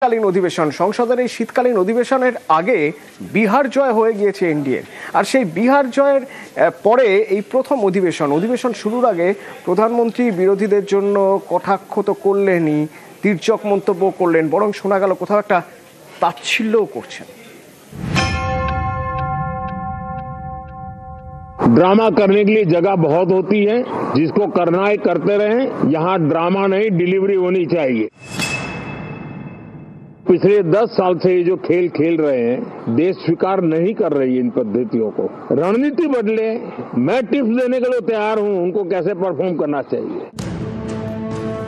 শীতকালীন অধিবেশন সংসদের এই শীতকালীন অধিবেশনের আগে বিহার জয় হয়ে গিয়েছে এনডিএর। আর সেই বিহার জয়ের পরে এই প্রথম অধিবেশন শুরুর আগে প্রধানমন্ত্রী বিরোধীদের জন্য কটাক্ষ তো করলেনই, তির্যক মন্তব্য করলেন, বরং শোনা গেল কোথাও একটা তাচ্ছিল্যও করছেন। ड्रामा करने के लिए जगह बहुत होती है, जिसको करना है करते रहें। यहाँ ड्रामा नहीं, डिलीवरी होनी चाहिए। पिछले 10 साल से ये जो खेल खेल रहे हैं, देश स्वीकार नहीं कर रही है इन पद्धतियों को। रणनीति बदले, मैं टिप्स देने के लिए तैयार हूं उनको कैसे परफॉर्म करना चाहिए।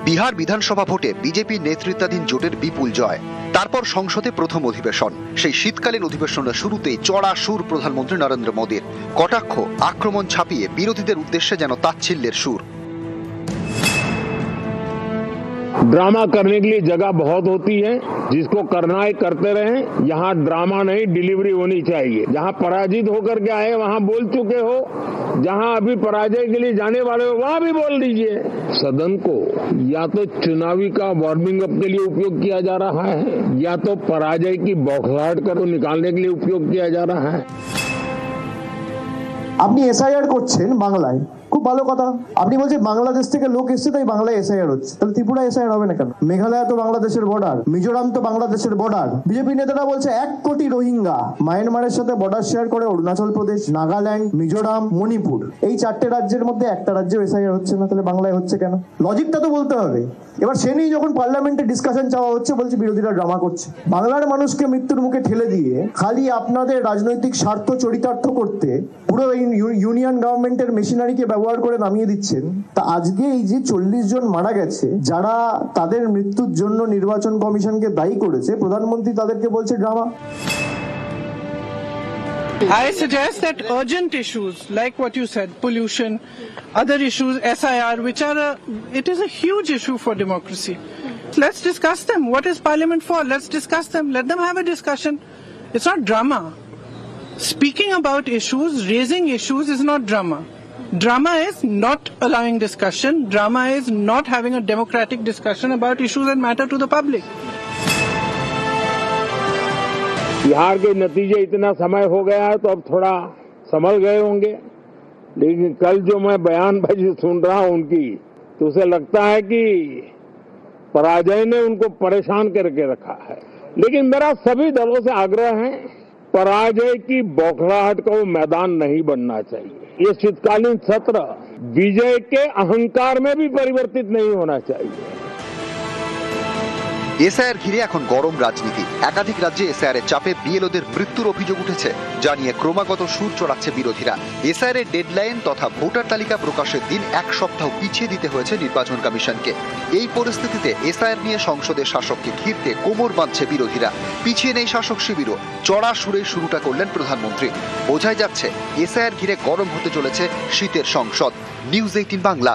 বিহার বিধানসভা ভোটে বিজেপি নেতৃত্বাধীন জোটের বিপুল জয়, তারপর সংসদে প্রথম অধিবেশন। সেই শীতকালীন অধিবেশনের শুরুতেই চড়া সুর প্রধানমন্ত্রী নরেন্দ্র মোদীর, কটাক্ষ আক্রমণ ছাপিয়ে বিরোধীদের উদ্দেশ্যে যেন তাচ্ছিল্যের সুর। ड्रामा करने के लिए जगह बहुत होती है, जिसको करना है करते रहें। यहाँ ड्रामा नहीं, डिलीवरी होनी चाहिए। जहाँ पराजित होकर के आए वहाँ बोल चुके हो, जहाँ अभी पराजय के लिए जाने वाले हो वहाँ भी बोल दीजिए। सदन को या तो चुनावी का वार्मिंग अप के लिए उपयोग किया जा रहा है, या तो पराजय की बौखलाहट को निकालने के लिए उपयोग किया जा रहा है। আপনি এসআইআর করছেন বাংলায়, খুব ভালো কথা। আপনি বলছেন বাংলাদেশ থেকে লোক এসছে তাই বাংলায় এসআইআর হচ্ছে, তাহলে ত্রিপুরা এসআইআর হবে না কেন? মেঘালয় তো বাংলাদেশের বর্ডার, মিজোরাম তো বাংলাদেশের বর্ডার। বিজেপি নেতারা বলছে 1 কোটি রোহিঙ্গা মায়ানমারের সাথে বর্ডার শেয়ার করে অরুণাচল প্রদেশ, নাগাল্যান্ড, মিজোরাম, মণিপুর, এই 4টে রাজ্যের মধ্যে একটা রাজ্যেও এসআইআর হচ্ছে না, তাহলে বাংলায় হচ্ছে কেন? লজিকটা তো বলতে হবে। এবার সে নিয়ে যখন পার্লামেন্টে ডিসকাশন চাওয়া হচ্ছে, বলছে বিরোধীরা ড্রামা করছে। বাংলার মানুষকে মৃত্যুর মুখে ঠেলে দিয়ে খালি আপনাদের রাজনৈতিক স্বার্থ চরিতার্থ করতে পুরো ইউনিয়ন গভর্নমেন্টের মেশিনারিকে ব্যবহার করে নামিয়ে দিচ্ছেন। তা আজকে এই যে 40 জন মারা গেছে, যারা তাদের মৃত্যুর জন্য নির্বাচন কমিশনকে দায়ী করেছে, প্রধানমন্ত্রী তাদেরকে বলছে drama. I suggest that urgent issues like what you said, pollution, other issues, SIR, which are it is a huge issue for democracy. Let's discuss them. What is Parliament for? Let's discuss them. Let them have a discussion. It's not drama. Speaking about issues, raising issues is not drama. Drama is not allowing discussion. Drama is not having a democratic discussion about issues that matter to the public. Bihar के नतीजे इतना समय हो गया है तो अब थोड़ा संभल गए होंगे, लेकिन कल जो मैं बयानबाजी सुन रहा हूं उनकी, तो उसे लगता है कि पराजय ने उनको परेशान करके रखा है। लेकिन मेरा सभी दलों से आग्रह है, पराजय की बौखलाहट का वो मैदान नहीं बनना चाहिए। ये शीतकालीन सत्र विजय के अहंकार में भी परिवर्तित नहीं होना चाहिए। এসআইআর ঘিরে এখন গরম রাজনীতি। একাধিক রাজ্যে এসআইআর এর চাপে বিএলওদের মৃত্যুর অভিযোগ উঠেছে, জানিয়ে ক্রমাগত সুর চড়াচ্ছে বিরোধীরা। এসআইআর এর ডেডলাইন তথা ভোটার তালিকা প্রকাশের দিন 1 সপ্তাহ পিছিয়ে দিতে হয়েছে নির্বাচন কমিশনকে। এই পরিস্থিতিতে এসআইআর নিয়ে সংসদের শাসককে ঘিরতে কোমর বাঁধছে বিরোধীরা। পিছিয়ে নেই শাসক শিবিরও, চড়া সুরে শুরুটা করলেন প্রধানমন্ত্রী। বোঝাই যাচ্ছে এসআইআর ঘিরে গরম হতে চলেছে শীতের সংসদ। নিউজ 18 বাংলা।